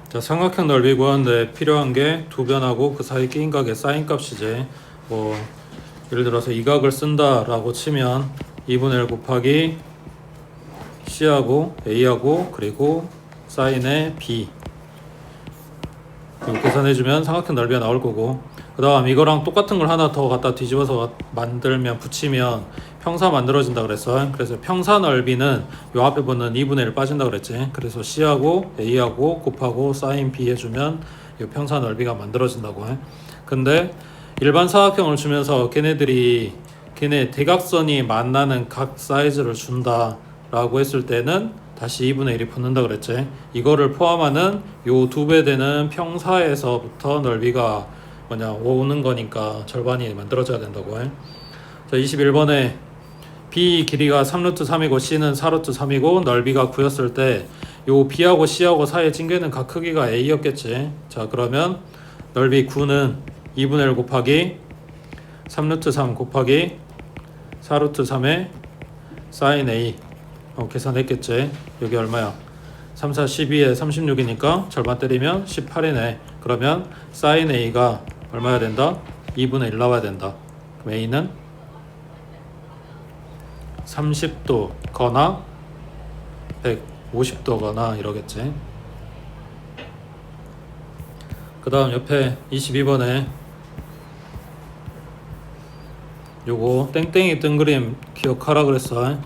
자, 삼각형 넓이 구하는데 필요한 게 두 변하고 그 사이 끼인 각의 사인 값이지. 뭐 예를 들어서 이 각을 쓴다 라고 치면 2분의 1 곱하기 C하고 A하고 그리고 사인의 B 이거 계산해주면 삼각형 넓이가 나올 거고, 그 다음 이거랑 똑같은 걸 하나 더 갖다 뒤집어서 만들면 붙이면 평사 만들어진다 그랬어. 그래서 평사 넓이는 요 앞에 보는 2분의 1 빠진다 그랬지. 그래서 C하고 A하고 곱하고 사인 B 해주면 이 평사 넓이가 만들어진다고 해. 근데 일반 사각형을 주면서 걔네 대각선이 만나는 각 사이즈를 준다 라고 했을 때는 다시 2분의 1이 붙는다 그랬지. 이거를 포함하는 요 2배 되는 평사에서부터 넓이가 오는 거니까 절반이 만들어져야 된다고 해. 자, 21번에 B 길이가 3루트 3이고 C는 4루트 3이고 넓이가 9였을 때 요 B하고 C하고 사이에 찡겨있는 각 크기가 A였겠지. 자, 그러면 넓이 9는 2분의 1 곱하기 3루트 3 곱하기 4루트 3의 사인 A 계산했겠지. 여기 얼마야? 3, 4, 12에 36이니까 절반 때리면 18이네. 그러면 사인 A가 얼마야 된다? 2분의 1 나와야 된다. 그럼 A는 30도거나 150도거나 이러겠지. 그 다음 옆에 22번에 요거 땡땡이 뜬 그림 기억하라 그랬어.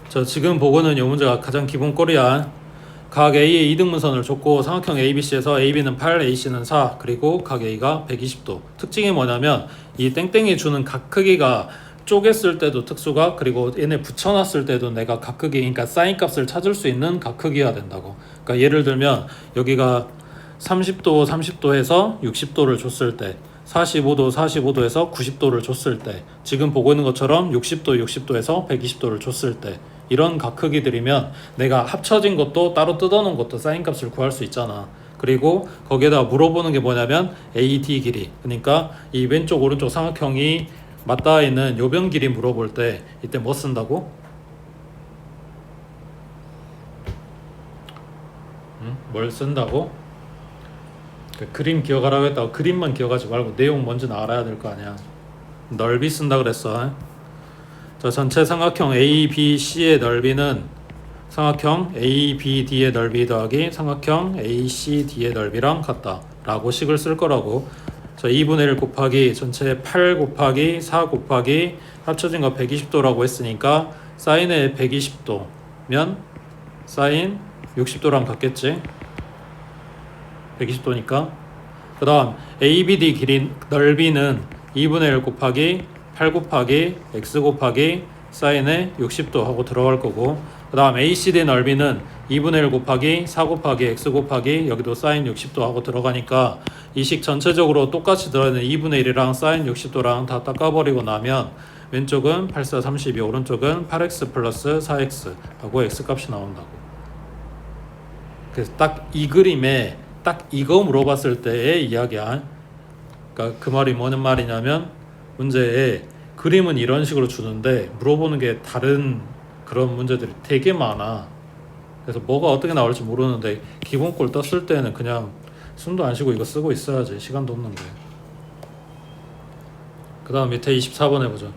자, 지금 보고는 이 문제가 가장 기본 꼴이야. 각 A의 이등분선을 줬고 삼각형 ABC에서 AB는 8, AC는 4, 그리고 각 A가 120도. 특징이 뭐냐면 이 땡땡이 주는 각 크기가 쪼갰을 때도 특수가, 그리고 얘네 붙여놨을 때도 내가 각 크기, 그러니까 사인 값을 찾을 수 있는 각 크기가 된다고. 그러니까 예를 들면 여기가 30도, 30도 해서 60도를 줬을 때, 45도, 45도에서 90도를 줬을 때, 지금 보고 있는 것처럼 60도, 60도에서 120도를 줬을 때, 이런 각 크기들이면 내가 합쳐진 것도 따로 뜯어놓은 것도 사인 값을 구할 수 있잖아. 그리고 거기에다 물어보는 게 뭐냐면 AD 길이, 그러니까 이 왼쪽 오른쪽 삼각형이 맞닿아 있는 요변 길이 물어볼 때 이때 뭐 쓴다고? 뭘 쓴다고? 그림 기억하라고 했다고 그림만 기억하지 말고 내용 뭔지는 알아야 될 거 아니야. 넓이 쓴다 그랬어. 자, 전체 삼각형 ABC의 넓이는 삼각형 ABD의 넓이 더하기 삼각형 ACD의 넓이랑 같다 라고 식을 쓸 거라고. 자, 2분의 1 곱하기 전체 8 곱하기 4 곱하기 합쳐진 거 120도라고 했으니까 사인의 120도면 사인 60도랑 같겠지. 120도니까. 그 다음 ABD 길이 넓이는 2분의 1 곱하기 8 곱하기 x 곱하기 사인의 60도 하고 들어갈 거고, 그 다음 ACD 넓이는 2분의 1 곱하기 4 곱하기 x 곱하기 여기도 사인 60도 하고 들어가니까 이 식 전체적으로 똑같이 들어있는 2분의 1이랑 사인 60도랑 다 닦아버리고 나면 왼쪽은 8, 4, 32, 오른쪽은 8x 플러스 4x 하고 x 값이 나온다고. 그래서 딱 이 그림에 딱 이거 물어봤을 때의 이야기야. 그러니까 그 말이 뭐는 말이냐면 문제에 그림은 이런 식으로 주는데 물어보는 게 다른 그런 문제들이 되게 많아. 그래서 뭐가 어떻게 나올지 모르는데 기본 꼴 떴을 때는 그냥 숨도 안 쉬고 이거 쓰고 있어야지. 시간도 없는데. 그 다음 밑에 24번 해보자.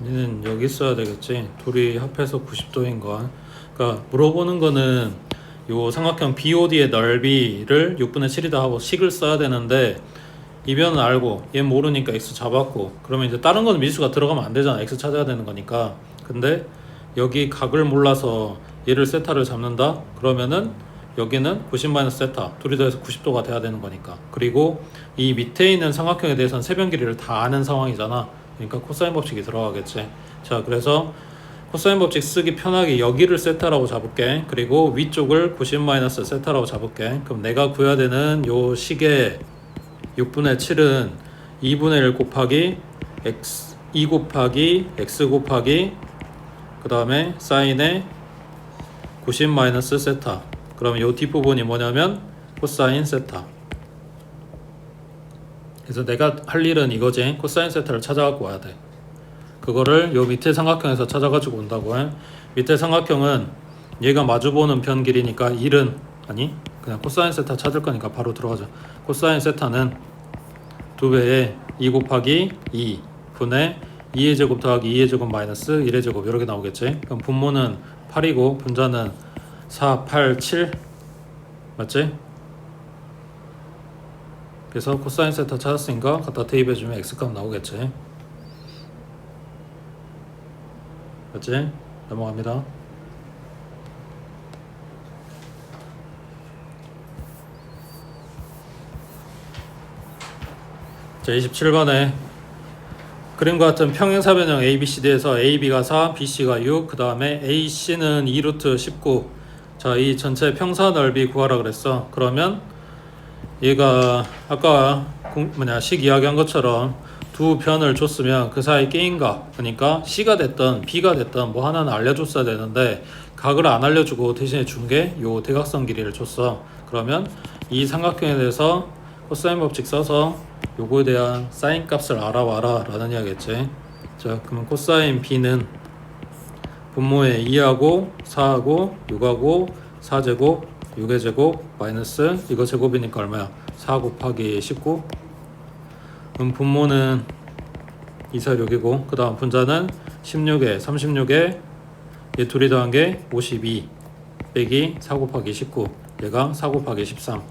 얘는 여기 있어야 되겠지. 둘이 합해서 90도인 거. 그러니까 물어보는 거는 요 삼각형 BOD의 넓이를 6분의 7이다 하고 식을 써야 되는데 이 변은 알고 얘 모르니까 x 잡았고, 그러면 이제 다른 거는 미수가 들어가면 안 되잖아. x 찾아야 되는 거니까. 근데 여기 각을 몰라서 얘를 세타를 잡는다 그러면은 여기는 90 세타 둘이 더해서 90도가 돼야 되는 거니까. 그리고 이 밑에 있는 삼각형에 대해서는 세변 길이를 다 아는 상황이잖아. 그러니까 코사인 법칙이 들어가겠지. 자, 그래서 코사인 법칙 쓰기 편하게 여기를 세타라고 잡을게. 그리고 위쪽을 90 세타라고 잡을게. 그럼 내가 구해야 되는 요 식의 6분의 7은 2분의 1 곱하기 x 2 곱하기 x 곱하기 그 다음에 사인의 90 세타. 그러면 요 뒷부분이 뭐냐면 코사인 세타. 그래서 내가 할 일은 이거지. 코사인 세타를 찾아갖고 와야 돼. 그거를 요 밑에 삼각형에서 찾아가지고 온다고 해. 밑에 삼각형은 얘가 마주보는 편 길이니까 1은 아니 그냥 코사인 세타 찾을 거니까 바로 들어가자. 코사인 세타는 2배의 2 곱하기 2 분의 2의 제곱 더하기 2의 제곱 마이너스 1의 제곱 이렇게 나오겠지. 그럼 분모는 8이고 분자는 4, 8, 7 맞지? 그래서 코사인 세타 찾았으니까 갖다 대입해주면 x값 나오겠지. 맞지? 넘어갑니다. 자, 27번에 그림과 같은 평행사변형 ABCD에서 AB가 4, BC가 6, 그 다음에 AC는 2루트 19. 자, 이 전체 평사 넓이 구하라 그랬어. 그러면 얘가 아까 식 이야기한 것처럼 두 변을 줬으면 그 사이 게임각, 그러니까 C가 됐든 B가 됐든 뭐 하나는 알려줬어야 되는데 각을 안 알려주고 대신에 준 게 요 대각선 길이를 줬어. 그러면 이 삼각형에 대해서 코사인 법칙 써서 요거에 대한 사인 값을 알아와라 라는 이야기겠지. 자, 그러면 코사인 B는 분모에 2하고 4하고 6하고 4제곱 6의 제곱 마이너스 이거 제곱이니까 얼마야? 4 곱하기 19. 그럼 분모는 2, 4, 6이고 그 다음 분자는 16에 36에 얘 둘이 더한 게 52 빼기 4 곱하기 19 얘가 4 곱하기 13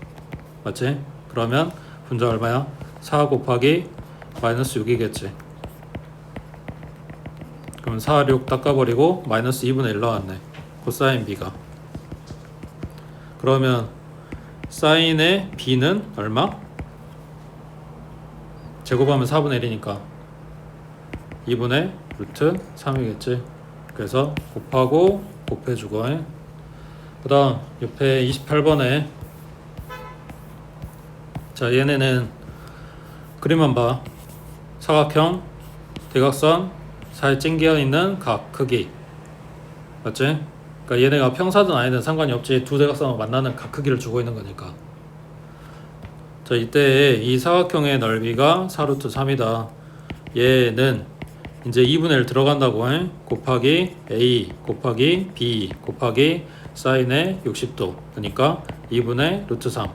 맞지? 그러면 분자 얼마야? 4 곱하기 마이너스 6이겠지. 그럼 4, 6 닦아버리고 마이너스 2분의 1 나왔네. 코사인 B가. 그러면 사인의 B는 얼마? 제곱하면 4분의 1이니까 2분의 루트 3이겠지. 그래서 곱하고 곱해주고 그 다음 옆에 28번에 자, 얘네는 그림만 봐. 사각형, 대각선 사이에 찡겨 있는 각 크기 맞지? 그러니까 얘네가 평사든 아니든 상관이 없지. 두 대각선을 만나는 각 크기를 주고 있는 거니까. 자, 이때 이 사각형의 넓이가 4루트 3이다. 얘는 이제 2분의 1 들어간다고 해. 곱하기 A 곱하기 B 곱하기 사인의 60도. 그러니까 2분의 루트 3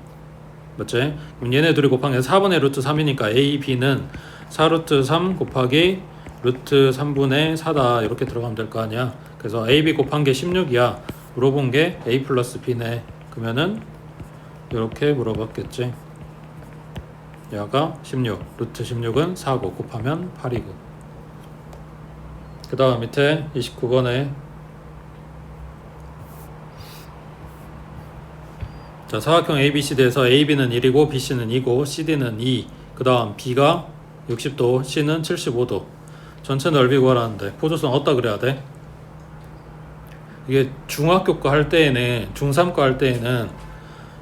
맞지? 그럼 얘네 둘이 곱한 게 4분의 루트 3이니까 A, B는 4루트 3 곱하기 루트 3분의 4다 이렇게 들어가면 될 거 아니야. 그래서 A, B 곱한 게 16이야. 물어본 게 A 플러스 B네. 그러면은 이렇게 물어봤겠지. 얘가 16 루트 16은 4고 곱하면 8이고 그 다음 밑에 29번에 자, 사각형 ABCD에서 AB는 1이고 BC는 2고 CD는 2 그 다음 B가 60도 C는 75도 전체 넓이 구하라는데 포조선 어디다 그래야 돼? 이게 중학교 거 할 때에는 중3 거 할 때에는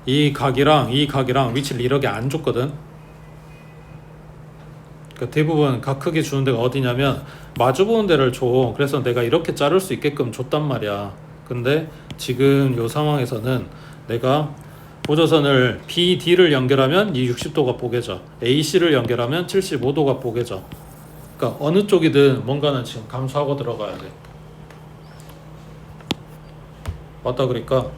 이 각이랑 위치를 이렇게 안 줬거든. 그러니까 대부분 각 크기 주는 데가 어디냐면 마주보는 데를 줘. 그래서 내가 이렇게 자를 수 있게끔 줬단 말이야. 근데 지금 요 상황에서는 내가 보조선을 BD를 연결하면 이 60도가 뽀개져. AC를 연결하면 75도가 뽀개져. 그러니까 어느 쪽이든 뭔가는 지금 감수하고 들어가야 돼. 맞다 그러니까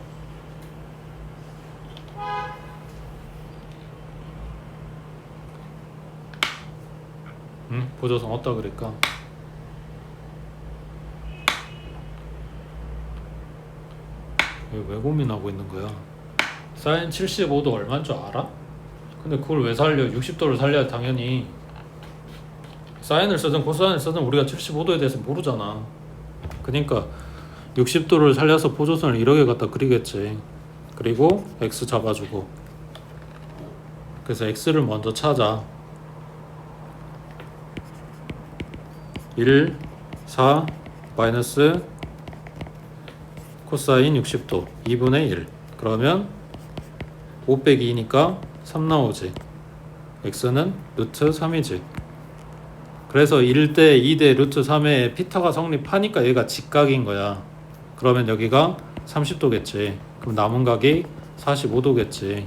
보조선 어디다 그럴까? 왜 고민하고 있는 거야? 사인 75도 얼마인 줄 알아? 근데 그걸 왜 살려? 60도를 살려야 당연히. 사인을 쓰든 코사인을 쓰든 우리가 75도에 대해서 모르잖아. 그러니까 60도를 살려서 보조선을 이렇게 갖다 그리겠지. 그리고 x 잡아주고. 그래서 x를 먼저 찾아. 1, 4, 마이너스 코사인 60도 2분의 1. 그러면 5 빼기 2니까 3 나오지. x는 루트 3이지. 그래서 1대 2대 루트 3에 피타가 성립하니까 얘가 직각인 거야. 그러면 여기가 30도겠지. 그럼 남은 각이 45도겠지.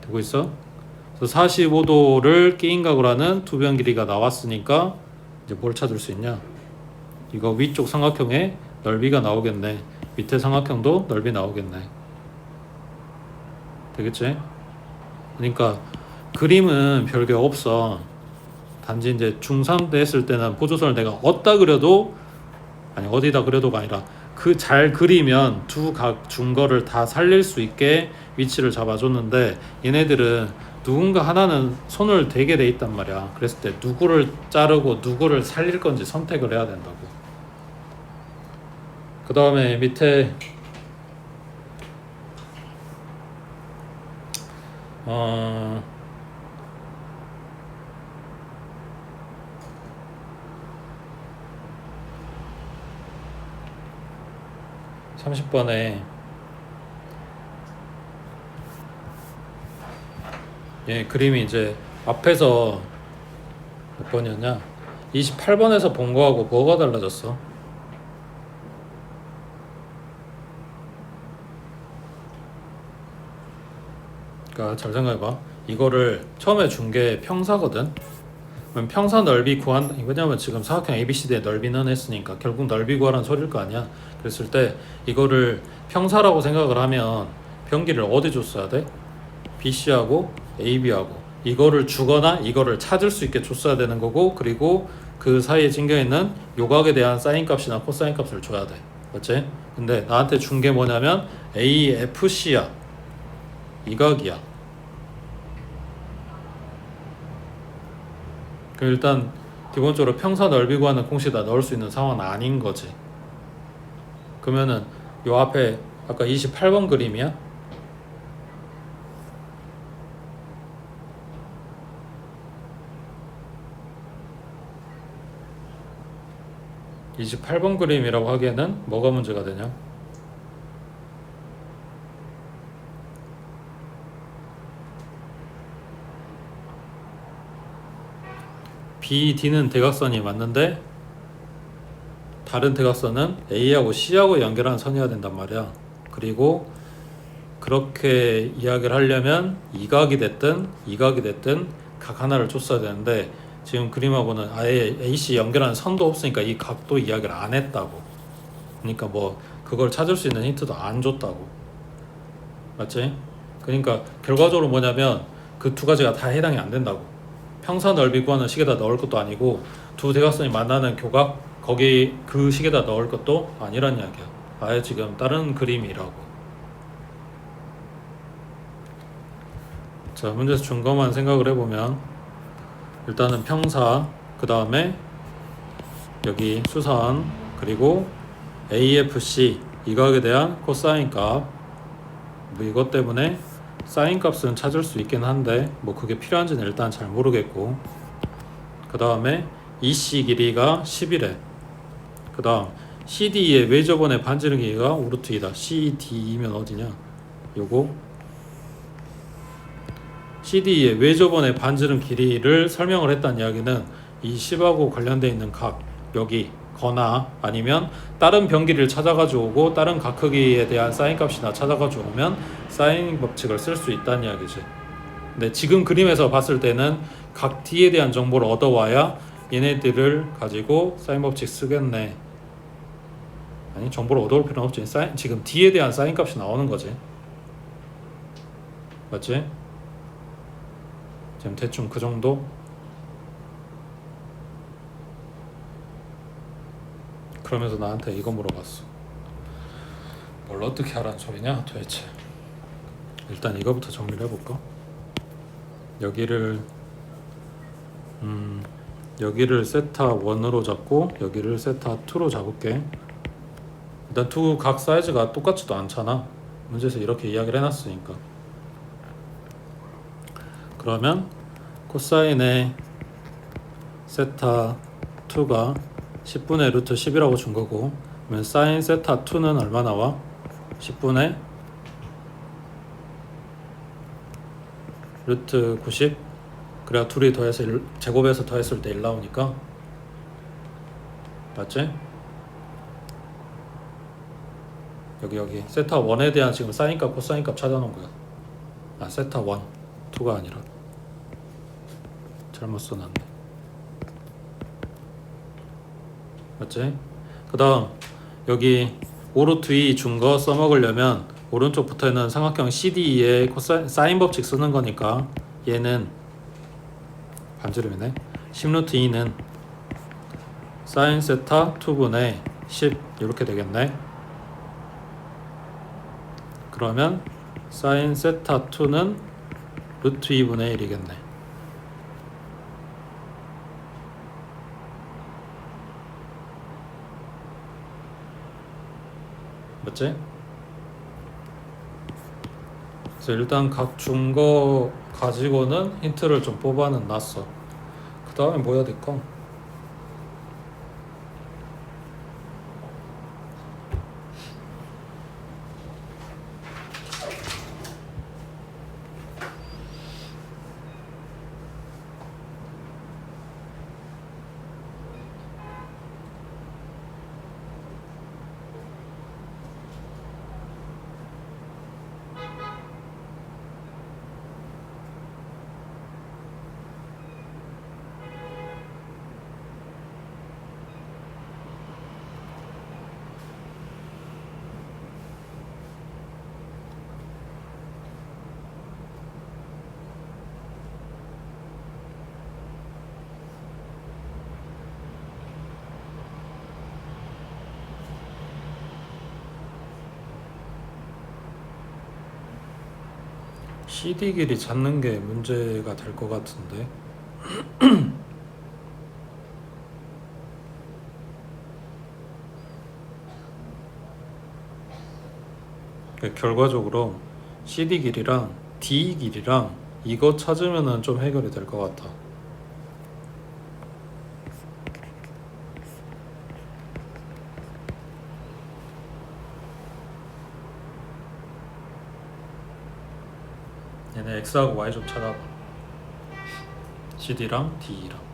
되고 있어? 그래서 45도를 끼인 각으로 하는 두 변 길이가 나왔으니까 이제 뭘 찾을 수 있냐? 이거 위쪽 삼각형의 넓이가 나오겠네. 밑에 삼각형도 넓이 나오겠네. 되겠지? 그러니까 그림은 별게 없어. 단지 이제 중3 때 했을 때는 보조선을 내가 어디다 그려도, 아니 어디다 그려도가 아니라 그 잘 그리면 두 각 중거를 다 살릴 수 있게 위치를 잡아줬는데, 얘네들은 누군가 하나는 손을 대게 돼 있단 말이야. 그랬을 때 누구를 자르고 누구를 살릴 건지 선택을 해야 된다고. 그 다음에 밑에 30번에 예, 그림이 이제 앞에서 몇 번이었냐? 28번에서 본 거하고 뭐가 달라졌어? 그러니까 잘 생각해봐. 이거를 처음에 준 게 평사거든. 그럼 평사 넓이 구한, 왜냐면 지금 사각형 ABCD의 넓이는 했으니까 결국 넓이 구하라는 소리일 거 아니야. 그랬을 때 이거를 평사라고 생각을 하면 변기를 어디 줬어야 돼? BC하고 AB하고 이거를 주거나 이거를 찾을 수 있게 줬어야 되는 거고, 그리고 그 사이에 찡겨있는 요각에 대한 사인 값이나 코사인 값을 줘야 돼. 맞지? 근데 나한테 준 게 뭐냐면 AFC야. 이 각이야. 그럼 일단 기본적으로 평사 넓이 구하는 공식에다 넣을 수 있는 상황은 아닌 거지. 그러면은 요 앞에 아까 28번 그림이야? (28번) 그림이라고 하기에는 뭐가 문제가 되냐? BD는 대각선이 맞는데 다른 대각선은 A하고 C하고 연결하는 선이어야 된단 말이야. 그리고 그렇게 이야기를 하려면 이 각이 됐든 이 각이 됐든 각 하나를 줬어야 되는데, 지금 그림하고는 아예 AC 연결하는 선도 없으니까 이 각도 이야기를 안 했다고. 그러니까 뭐 그걸 찾을 수 있는 힌트도 안 줬다고. 맞지? 그러니까 결과적으로 뭐냐면 그 두 가지가 다 해당이 안 된다고. 평사 넓이 구하는 식에다 넣을 것도 아니고 두 대각선이 만나는 교각 거기 그 식에다 넣을 것도 아니란 이야기야. 아예 지금 다른 그림이라고. 자, 문제에서 준 것만 생각을 해보면 일단은 평사, 그 다음에 여기 수선, 그리고 AFC 이 각에 대한 코사인 값, 뭐 이것 때문에 사인 값은 찾을 수 있긴 한데 뭐 그게 필요한지는 일단 잘 모르겠고, 그 다음에 EC 길이가 10이래. 그 다음 CD의 외접원의 반지름 길이가 5루트2다. CD이면 어디냐? 요거 CD의 외접원의 반지름 길이를 설명을 했다는 이야기는 이 10하고 관련되어 있는 각 여기 거나 아니면 다른 변기를 찾아가지고 오고 다른 각 크기에 대한 사인 값이나 찾아가지고 오면 사인 법칙을 쓸 수 있다는 이야기지. 근데 지금 그림에서 봤을 때는 각 D에 대한 정보를 얻어와야 얘네들을 가지고 사인 법칙 쓰겠네. 아니, 정보를 얻어올 필요는 없지. 지금 D에 대한 사인 값이 나오는 거지. 맞지? 지금 대충 그 정도? 그러면서 나한테 이거 물어봤어. 뭘 어떻게 하라는 소리냐 도대체. 일단 이거부터 정리를 해볼까. 여기를 여기를 세타 1으로 잡고 여기를 세타 2로 잡을게. 일단 두 각 사이즈가 똑같지도 않잖아. 문제에서 이렇게 이야기를 해놨으니까. 그러면 코사인의 세타 2가 10분의 루트 10이라고 준 거고, 그러면 사인 세타 2는 얼마 나와? 10분의 루트 90. 그래야 둘이 더해서 제곱해서 더했을 때 1 나오니까. 맞지? 여기 세타 1에 대한 지금 사인값 코사인값 찾아놓은 거야. 아, 세타 1 2가 아니라 잘못 써놨네. 맞지? 그 다음 여기 5루트 2 준 거 써먹으려면 오른쪽 붙어있는 삼각형 CDE에 사인 법칙 쓰는 거니까 얘는 반지름이네. 10루트 2는 사인 세타 2분의 10 이렇게 되겠네. 그러면 사인 세타 2는 루트 2분의 1이겠네. 맞지? 그래서 일단 각 준 거 가지고는 힌트를 좀 뽑아는 놨어. 그 다음에 뭐 해야 될까? CD 길이 찾는 게 문제가 될 것 같은데. 결과적으로 CD 길이랑 D 길이랑 이거 찾으면은 좀 해결이 될 것 같아. 얘네 X하고 Y 좀 찾아봐. CD랑 D랑.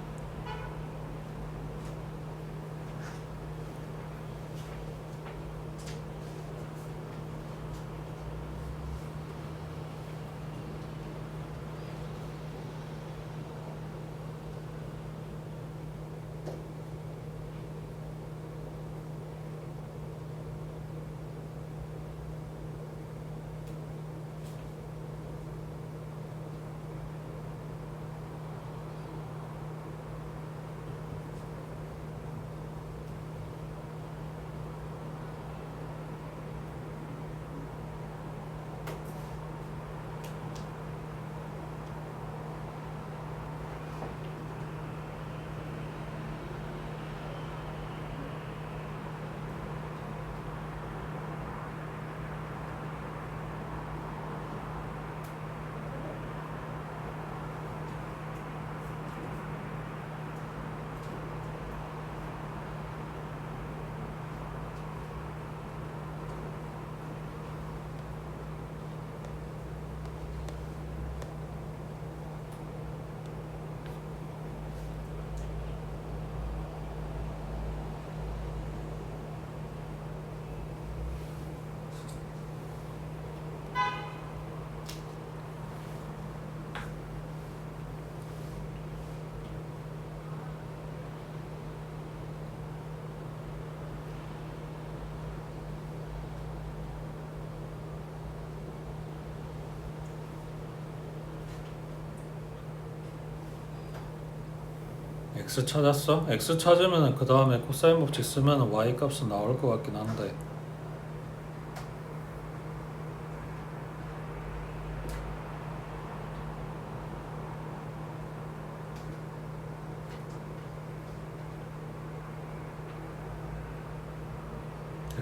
X 찾았어? X 찾으면 그 다음에 코사인 법칙 쓰면 Y 값은 나올 것 같긴 한데.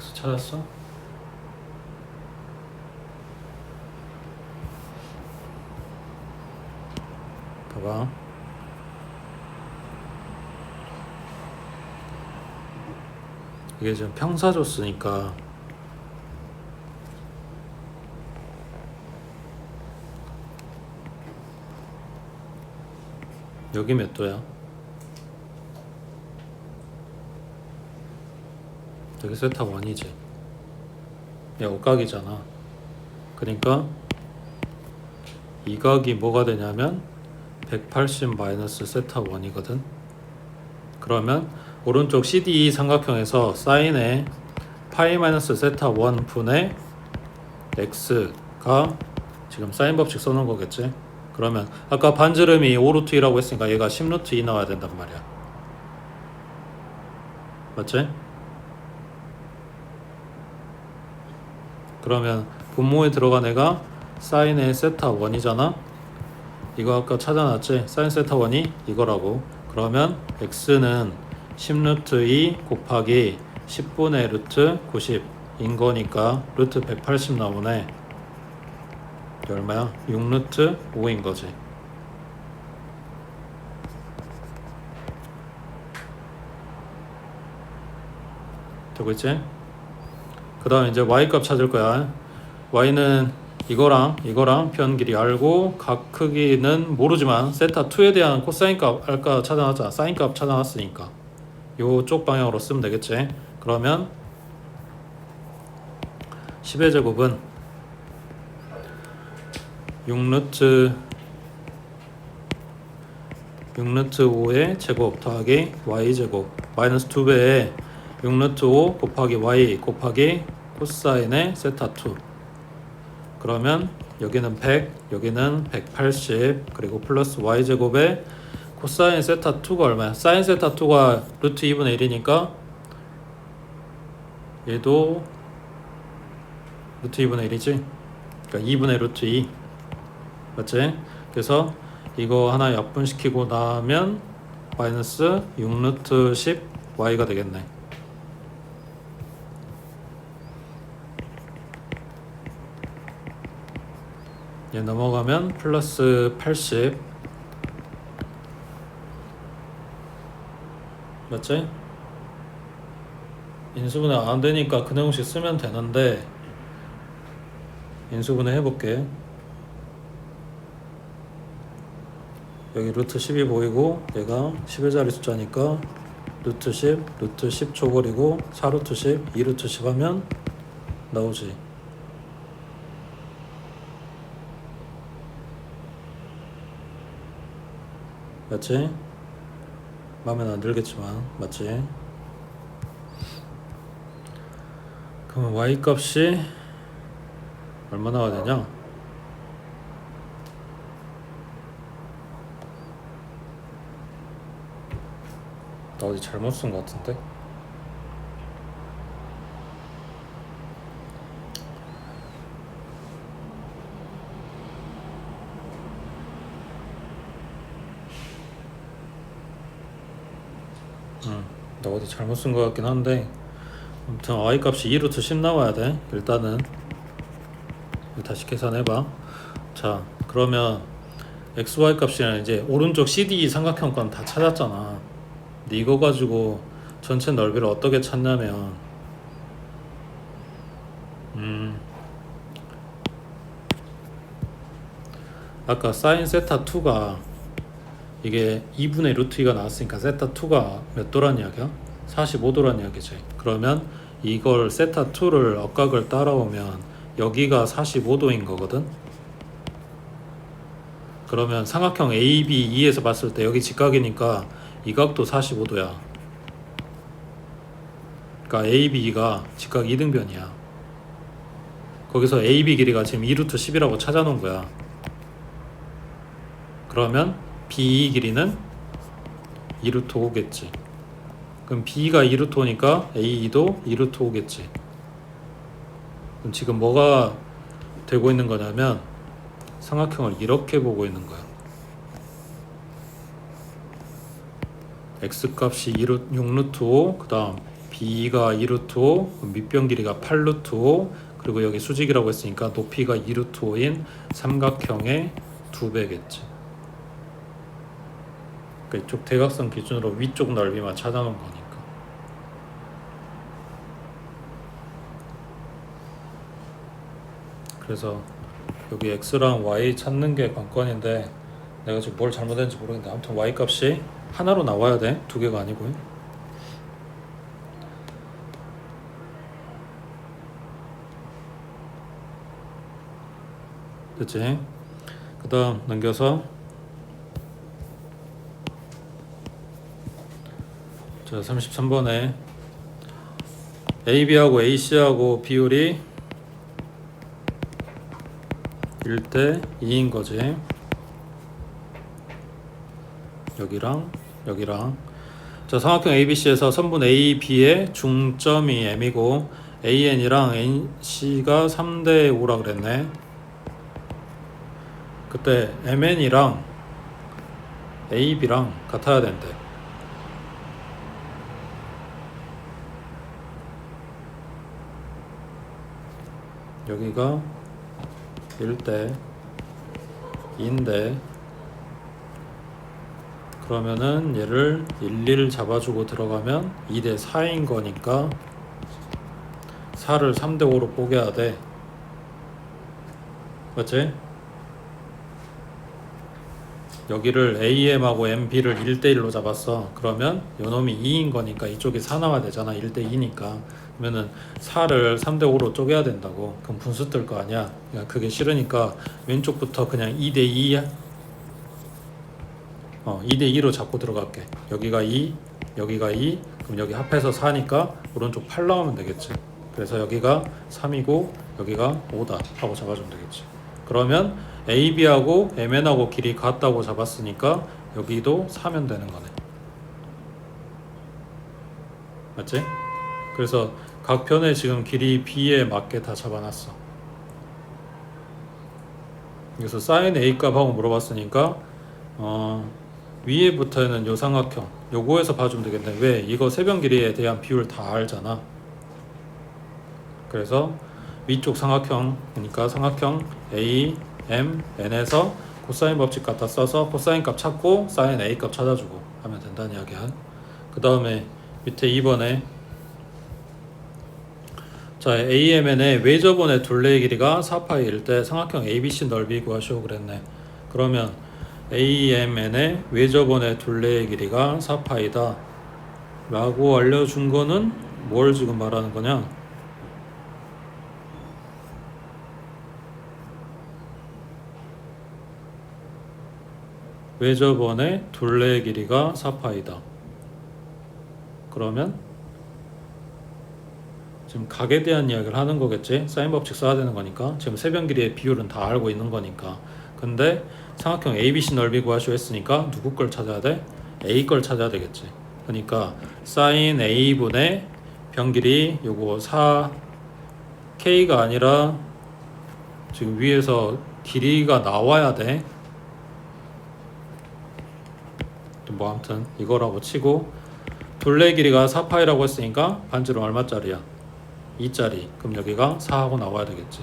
X 찾았어? 봐봐. 이게 지금 평사 줬으니까 여기 몇 도야? 여기 세타 1이지. 얘 억각이잖아. 그러니까 이 각이 뭐가 되냐면 180 마이너스 세타 1이거든. 그러면 오른쪽 CDE 삼각형에서 사인의 파이 마이너스 세타 1 분의 x가 지금 사인 법칙 써놓은 거겠지. 그러면 아까 반지름이 5루트 2라고 했으니까 얘가 10루트 2 나와야 된단 말이야. 맞지? 그러면 분모에 들어간 애가 사인의 세타 1이잖아. 이거 아까 찾아놨지? 사인 세타 1이 이거라고. 그러면 x는 10루트 2 곱하기 10분의 루트 90인 거니까 루트 180 나오네. 얼마야? 6루트 5인 거지. 되고 있지? 그 다음 이제 y 값 찾을 거야. y는 이거랑 편 길이 알고 각 크기는 모르지만 세타 2에 대한 코사인 값 알까 찾아놨잖아. 사인 값 찾아놨으니까 요쪽 방향으로 쓰면 되겠지. 그러면 10의 제곱은 6루트 5의 제곱 더하기 y 제곱 마이너스 2배에 6루트 5 곱하기 y 곱하기 코사인의 세타 2. 그러면 여기는 100, 여기는 180, 그리고 플러스 y 제곱에 코사인 세타 2가 얼마야? 사인 세타 2가 루트 2분의 1이니까 얘도 루트 2분의 1이지? 그러니까 2분의 루트 2 맞지? 그래서 이거 하나 약분시키고 나면 마이너스 6루트 10 y가 되겠네. 얘 넘어가면 플러스 80 맞지? 인수분해 안 되니까 그 내용식 쓰면 되는데 인수분해 해볼게. 여기 루트 10이 보이고 얘가 10의 자리 숫자니까 루트 10, 루트 10 초벌이고 4루트 10, 2루트 10 하면 나오지. 맞지? 마음에는 안 들겠지만 맞지? 그러면 y 값이 얼마 나와야 되냐? 나 어디 잘못 쓴 것 같은데? 나 어디 잘못 쓴 것 같긴 한데 아무튼 y 값이 2루트 10 나와야 돼. 일단은 다시 계산해봐. 자 그러면 xy 값이랑 이제 오른쪽 CDE 삼각형 건 다 찾았잖아. 근데 이거 가지고 전체 넓이를 어떻게 찾냐면 아까 사인 세타 2가 이게 2분의 루트 2가 나왔으니까 세타 2가 몇 도란 이야기야? 45도란 이야기지. 그러면 이걸 세타 2를 억각을 따라오면 여기가 45도인 거거든. 그러면 삼각형 ABE에서 봤을 때 여기 직각이니까 이 각도 45도야. 그러니까 ABE가 직각 2등변이야. 거기서 AB 길이가 지금 2루트 10이라고 찾아놓은 거야. 그러면 BE 길이는 2루트 5겠지. 그럼 B가 2루트 5니까 AE도 2루트 5겠지. 그럼 지금 뭐가 되고 있는 거냐면 삼각형을 이렇게 보고 있는 거야. X값이 6루트 5, 그 다음 B가 2루트 5, 밑변 길이가 8루트 5, 그리고 여기 수직이라고 했으니까 높이가 2루트 5인 삼각형의 2배겠지. 그러니까 이쪽 대각선 기준으로 위쪽 넓이만 찾아놓은 거니까. 그래서 여기 x랑 y 찾는 게 관건인데 내가 지금 뭘 잘못했는지 모르겠는데 아무튼 y 값이 하나로 나와야 돼. 두 개가 아니고요. 됐지? 그 다음 넘겨서 자 33번에 AB하고 AC하고 비율이 1대 2인 거지. 여기랑 자 삼각형 ABC에서 선분 AB의 중점이 M이고 AN이랑 NC가 3대 5라 그랬네. 그때 MN이랑 AB랑 같아야 된대. 여기가 1대 2인데 그러면은 얘를 1, 잡아주고 들어가면 2대 4인 거니까 4를 3대 5로 뽀개야 돼. 맞지? 여기를 AM하고 MB를 1대 1로 잡았어. 그러면 요놈이 2인 거니까 이쪽이 4 나와야 되잖아. 1대 2니까. 그러면은 4를 3대 5로 쪼개야 된다고. 그럼 분수 뜰 거 아니야. 그러니까 그게 싫으니까 왼쪽부터 그냥 2대 2야. 2대 2로 잡고 들어갈게. 여기가 2, 여기가 2. 그럼 여기 합해서 4니까 오른쪽 8 나오면 되겠지. 그래서 여기가 3이고 여기가 5다 하고 잡아주면 되겠지. 그러면 AB하고 MN하고 길이 같다고 잡았으니까 여기도 4면 되는 거네. 맞지? 그래서 각 편에 지금 길이 B에 맞게 다 잡아놨어. 그래서 sin A 값하고 물어봤으니까 위에부터는 요 삼각형 요거에서 봐주면 되겠네. 왜? 이거 세변 길이에 대한 비율 다 알잖아. 그래서 위쪽 삼각형 그러니까 삼각형 A, M, N에서 코사인 법칙 갖다 써서 코사인 값 찾고 사인 A 값 찾아주고 하면 된다는 이야기야. 그 다음에 밑에 2번에 자 AMN의 외접원의 둘레의 길이가 4파이일 때 삼각형 ABC 넓이 구하시오 그랬네. 그러면 AMN의 외접원의 둘레의 길이가 4파이다 라고 알려준 거는 뭘 지금 말하는 거냐? 외접원의 둘레의 길이가 4파이다. 그러면 지금 각에 대한 이야기를 하는 거겠지. 사인 법칙 써야 되는 거니까. 지금 세변 길이의 비율은 다 알고 있는 거니까. 근데 삼각형 ABC 넓이 구하시오 했으니까 누구 걸 찾아야 돼? A 걸 찾아야 되겠지. 그러니까 사인 A분의 변 길이 요거 4K가 아니라 지금 위에서 길이가 나와야 돼. 뭐 아무튼 이거라고 치고 둘레 길이가 4파이라고 했으니까 반지름 얼마짜리야? 2짜리. 그럼 여기가 4하고 나와야 되겠지.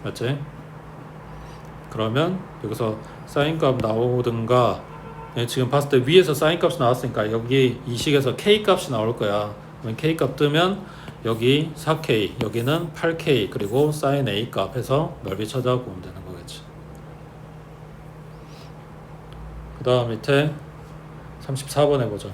맞지? 그러면 여기서 사인 값 나오든가 지금 봤을 때 위에서 사인 값이 나왔으니까 여기 이 식에서 K 값이 나올 거야. 그러면 K 값 뜨면 여기 4K 여기는 8K 그리고 사인 A 값 해서 넓이 찾아보면 되는 거겠지. 그 다음 밑에 34번 해보자.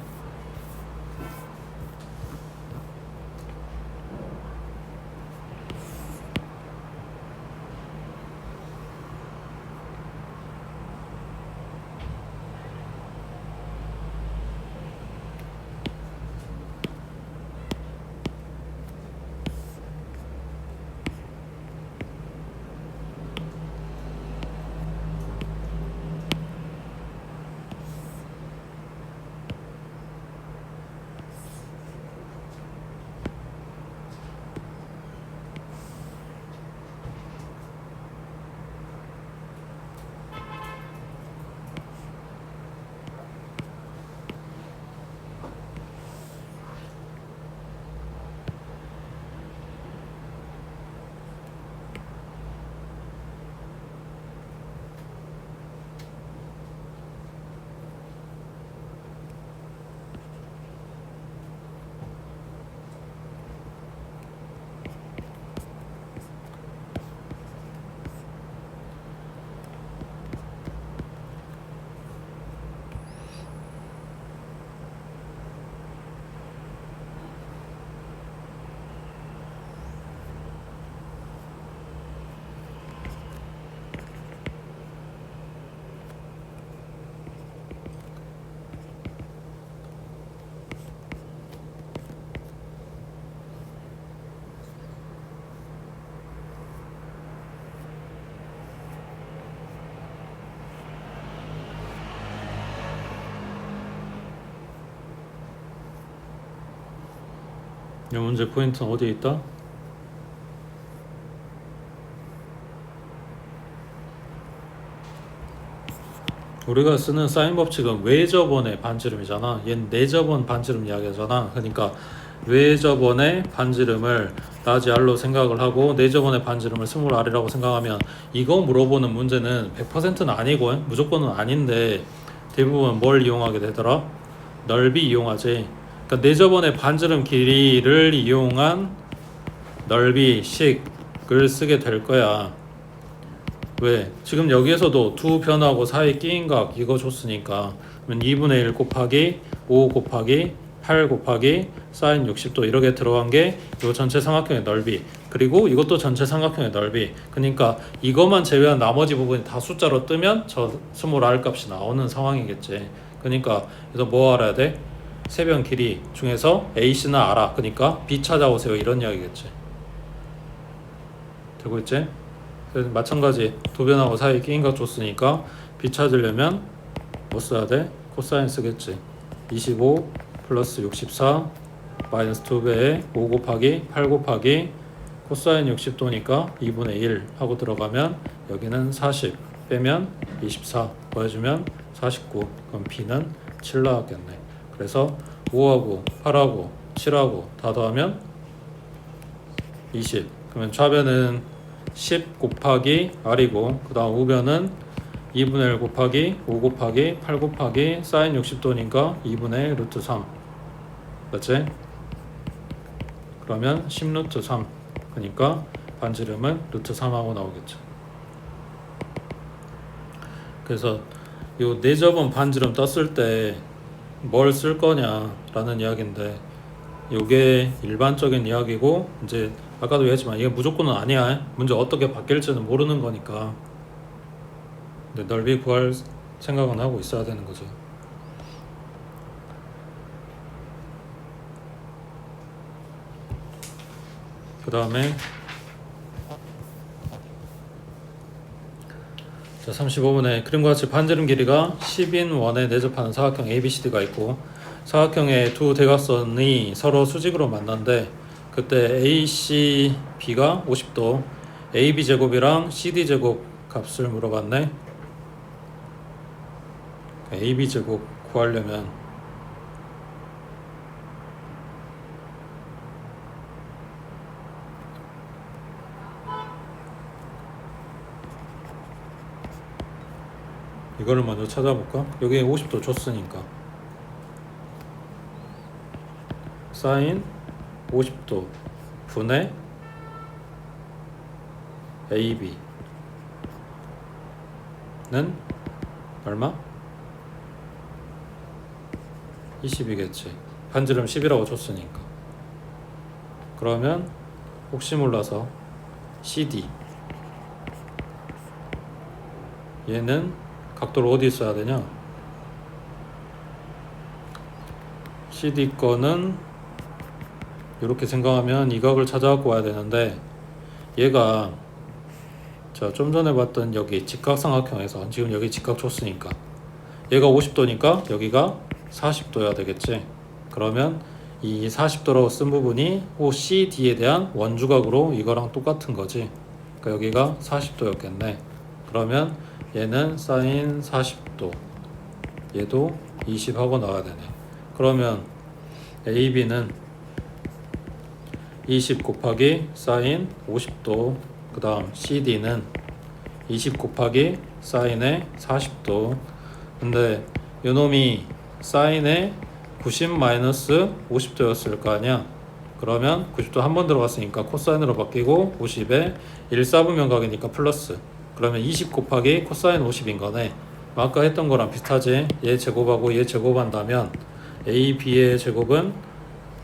이 문제 포인트는 어디에 있다? 우리가 쓰는 사인 법칙은 외접원의 반지름이잖아. 얘는 내접원 반지름 이야기하잖아. 그러니까 외접원의 반지름을 라지 R로 생각을 하고 내접원의 반지름을 스몰 r이라고 생각하면, 이거 물어보는 문제는 100%는 아니고 무조건은 아닌데 대부분 뭘 이용하게 되더라? 넓이 이용하지. 그러니까 내접원의 반지름 길이를 이용한 넓이 식을 쓰게 될 거야. 왜? 지금 여기에서도 두 변하고 사이 끼인 각 이거 줬으니까, 그러면 2분의 1 곱하기 5 곱하기 8 곱하기 사인 60도 이렇게 들어간 게 이 전체 삼각형의 넓이, 그리고 이것도 전체 삼각형의 넓이. 그러니까 이것만 제외한 나머지 부분이 다 숫자로 뜨면 저 스몰 r 값이 나오는 상황이겠지. 그러니까 그래서 뭐 알아야 돼? 세변 길이 중에서 AC나 알아. 그러니까 B 찾아오세요 이런 이야기겠지. 되고 있지? 마찬가지 두 변하고 사이 끼인 각 줬으니까 B 찾으려면 뭐 써야 돼? 코사인 쓰겠지. 25 플러스 64 마이너스 2배에 5 곱하기 8 곱하기 코사인 60도니까 2분의 1 하고 들어가면 여기는 40 빼면 24 더해주면 49. 그럼 B는 7 나왔겠네. 그래서 5하고 8하고 7하고 다 더하면 20. 그러면 좌변은 10 곱하기 R이고, 그 다음 우변은 2분의 1 곱하기 5 곱하기 8 곱하기 사인 60도니까 2분의 루트 3. 맞지? 그러면 10 루트 3. 그러니까 반지름은 루트 3하고 나오겠죠. 그래서 요 내접원 반지름 떴을 때 뭘 쓸 거냐 라는 이야기인데, 요게 일반적인 이야기고, 이제 아까도 얘기했지만 이게 무조건은 아니야. 문제 어떻게 바뀔지는 모르는 거니까. 근데 넓이 구할 생각은 하고 있어야 되는 거죠. 그 다음에 자 35분에 그림과 같이 반지름 길이가 10인 원에 내접하는 사각형 ABCD가 있고, 사각형의 두 대각선이 서로 수직으로 만난데, 그때 AC, B가 50도, AB 제곱이랑 CD 제곱 값을 물어봤네. AB 제곱 구하려면 이거를 먼저 찾아볼까? 여기에 50도 줬으니까 사인 50도 분의 AB는 얼마? 20이겠지. 반지름 10이라고 줬으니까. 그러면 혹시 몰라서 CD, 얘는 각도를 어디 써야 되냐? CD 거는 이렇게 생각하면 이 각을 찾아갖고 와야 되는데, 얘가 자 좀 전에 봤던 여기 직각삼각형에서 지금 여기 직각 줬으니까 얘가 50도니까 여기가 40도여야 되겠지. 그러면 이 40도라고 쓴 부분이 OCD에 대한 원주각으로 이거랑 똑같은 거지. 그러니까 여기가 40도였겠네. 그러면 얘는 사인 40도, 얘도 20 하고 나와야 되네. 그러면 AB는 20 곱하기 사인 50도, 그 다음 CD는 20 곱하기 사인의 40도. 근데 요놈이 사인의 90 마이너스 50도였을 거 아니야. 그러면 90도 한 번 들어갔으니까 코사인으로 바뀌고 50에 1/4분면 각이니까 플러스. 그러면 20 곱하기 코사인 50인 거네. 아까 했던 거랑 비슷하지. 얘 제곱하고 얘 제곱한다면 AB의 제곱은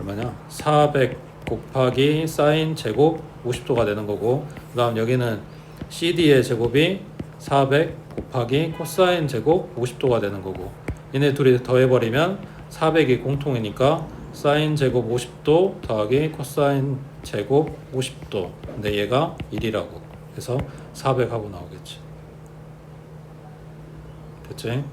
얼마냐? 400 곱하기 사인 제곱 50도가 되는 거고, 그 다음 여기는 CD의 제곱이 400 곱하기 코사인 제곱 50도가 되는 거고, 얘네 둘이 더해버리면 400이 공통이니까 사인 제곱 50도 더하기 코사인 제곱 50도. 근데 얘가 1이라고. 그래서 400 하고 나오겠지. 됐지?